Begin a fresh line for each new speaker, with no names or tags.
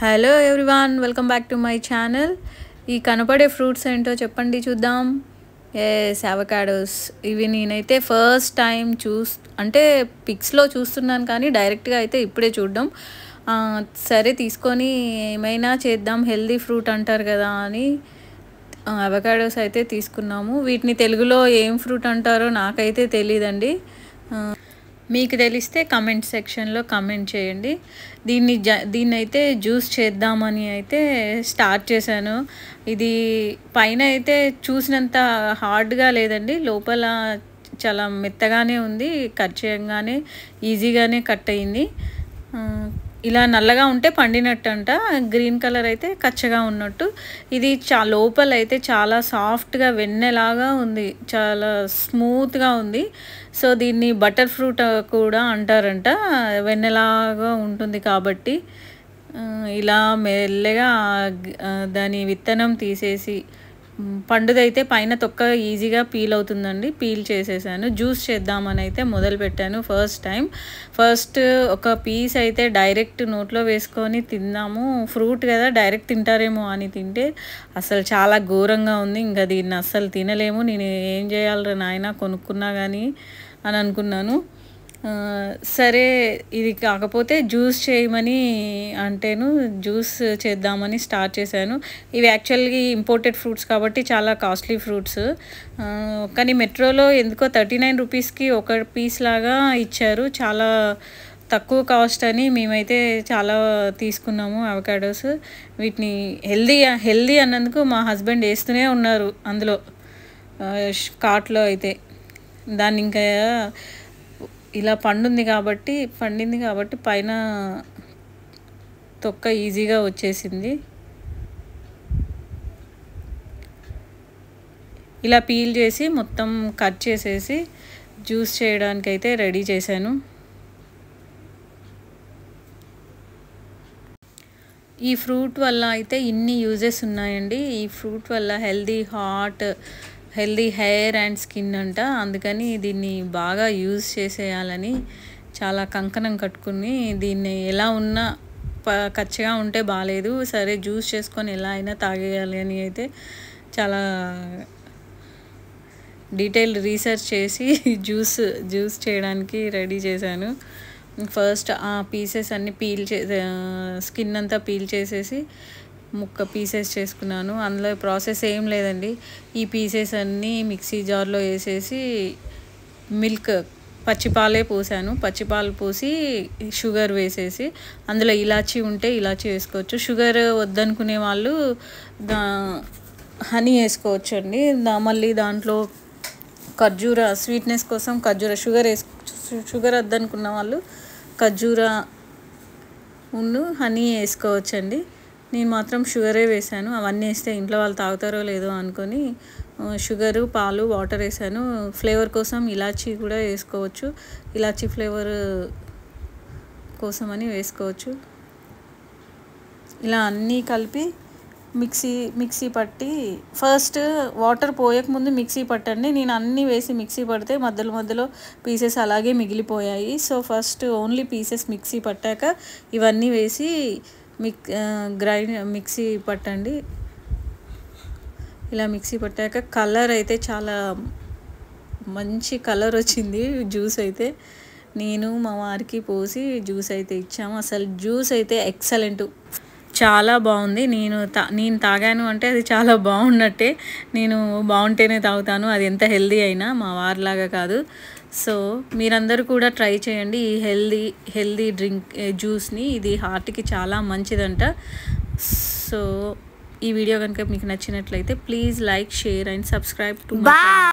Hello everyone, welcome back to my channel. ఈ కనపడే fruits ఏంటో చెప్పండి చూద్దాం. అవకాడోస్. ఇవి నేనైతే ఫస్ట్ టైం అంటే పిక్స్లో చూస్తున్నాను, కానీ డైరెక్ట్గా అయితే ఇప్పుడే చూడడం. సరే తీసుకొని ఏమైనా చేద్దాం, హెల్దీ ఫ్రూట్ అంటారు కదా అని అవకాడోస్ అయితే తీసుకున్నాము. వీటిని తెలుగులో ఏం ఫ్రూట్ అంటారో నాకైతే తెలియదండి. మీకు తెలిస్తే కమెంట్ సెక్షన్లో కమెంట్ చేయండి. దీన్ని అయితే జ్యూస్ చేద్దామని అయితే స్టార్ట్ చేశాను. ఇది పైన అయితే చూసినంత హార్డ్గా లేదండి, లోపల చాలా మెత్తగానే ఉంది. కట్ చేయగానే ఈజీగానే కట్ అయింది. ఇలా నల్లగా ఉంటే పండినట్టు అంట, గ్రీన్ కలర్ అయితే కచ్చగా ఉన్నట్టు. ఇది లోపల అయితే చాలా సాఫ్ట్గా వెన్నెలాగా ఉంది, చాలా స్మూత్గా ఉంది. సో దీన్ని బటర్ ఫ్రూట్ కూడా అంటారంట, వెన్నెలాగా ఉంటుంది కాబట్టి. ఇలా మెల్లగా దాని విత్తనం తీసేసి, పండుదైతే పైన తొక్క ఈజీగా పీల్ అవుతుందండి, పీల్ చేసేసాను. జ్యూస్ చేద్దామని అయితే మొదలుపెట్టాను. ఫస్ట్ ఒక పీస్ అయితే డైరెక్ట్ నోట్లో వేసుకొని తిందాము, ఫ్రూట్ కదా డైరెక్ట్ తింటారేమో అని తింటే అసలు చాలా ఘోరంగా ఉంది. ఇంకా దీన్ని అస్సలు తినలేము, నేను ఏం చేయాలరా నాయన కొనుక్కున్నా కానీ అని అనుకున్నాను. సరే ఇది కాకపోతే జ్యూస్ చేయమని అంటేను జ్యూస్ చేద్దామని స్టార్ట్ చేశాను. ఇవి యాక్చువల్గా ఇంపోర్టెడ్ ఫ్రూట్స్ కాబట్టి చాలా కాస్ట్లీ ఫ్రూట్స్, కానీ మెట్రోలో ఎందుకో 39 రూపీస్కి ఒక పీస్ లాగా ఇచ్చారు. చాలా తక్కువ కాస్ట్ అని మేమైతే చాలా తీసుకున్నాము అవకాడోస్. వీటిని హెల్దీ అన్నందుకు మా హస్బెండ్ వేస్తూనే ఉన్నారు అందులో కార్ట్లో అయితే. దాన్ని ఇంకా ఇలా పండింది కాబట్టి పైన తొక్క ఈజీగా వచ్చేసింది. ఇలా పీల్ చేసి మొత్తం కట్ చేసేసి జ్యూస్ చేయడానికైతే రెడీ చేశాను. ఈ ఫ్రూట్ వల్ల అయితే ఇన్ని యూజెస్ ఉన్నాయండి. ఈ ఫ్రూట్ వల్ల హెల్దీ హెయిర్ అండ్ స్కిన్ అంట, అందుకని దీన్ని బాగా యూజ్ చేసేయాలని చాలా కంకణం కట్టుకుని, దీన్ని ఎలా ఉన్నా కచ్చగా ఉంటే బాగాలేదు, సరే జ్యూస్ చేసుకొని ఎలా అయినా తాగేయాలి అని అయితే చాలా డీటెయిల్డ్ రీసెర్చ్ చేసి జ్యూస్ చేయడానికి రెడీ చేశాను. ఫస్ట్ ఆ పీసెస్ అన్నీ స్కిన్ అంతా పీల్ చేసేసి ముక్క పీసెస్ చేసుకున్నాను. అందులో ప్రాసెస్ ఏం లేదండి, ఈ పీసెస్ అన్నీ మిక్సీ జార్లో వేసేసి పచ్చిపాలే పోసాను. పచ్చిపాలు పోసి షుగర్ వేసేసి, అందులో ఇలాచీ ఉంటే ఇలాచీ వేసుకోవచ్చు, షుగర్ వద్దనుకునే వాళ్ళు హనీ వేసుకోవచ్చు అండి. మళ్ళీ దాంట్లో ఖర్జూర స్వీట్నెస్ కోసం షుగర్ వద్దనుకున్న వాళ్ళు ఖర్జూర హనీ వేసుకోవచ్చండి. నేను మాత్రం షుగరే వేసాను. అవన్నీ వేస్తే ఇంట్లో వాళ్ళు తాగుతారో లేదో అనుకొని షుగరు, పాలు, వాటర్ వేసాను. ఫ్లేవర్ కోసం ఇలాచీ కూడా వేసుకోవచ్చు, ఇలాచీ ఫ్లేవర్ కోసమని వేసుకోవచ్చు. ఇలా అన్నీ కలిపి మిక్సీ పట్టి, ఫస్ట్ వాటర్ పోయకముందు మిక్సీ పట్టండి. నేను అన్నీ వేసి మిక్సీ పడితే మధ్యలో పీసెస్ అలాగే మిగిలిపోయాయి. So first only pieces mixie పట్టాక ఇవన్నీ వేసి మిక్సీ పట్టండి. ఇలా మిక్సీ పట్టాక కలర్ అయితే చాలా మంచి కలర్ వచ్చింది. జ్యూస్ అయితే నేను మా వారికి పోసి జ్యూస్ అయితే ఇచ్చాము. అసలు జ్యూస్ అయితే ఎక్సలెంట్, చాలా బాగుంది. నేను తాగాను అంటే అది చాలా బాగున్నట్టే. నేను బాగుంటేనే తాగుతాను, అది ఎంత హెల్దీ అయినా, మా వారిలాగా కాదు. సో మీరందరూ కూడా ట్రై చేయండి ఈ హెల్దీ జ్యూస్ని. ఇది హార్ట్కి చాలా మంచిదంట. సో ఈ వీడియో కనుక మీకు నచ్చినట్లయితే please like, share and subscribe to my channel.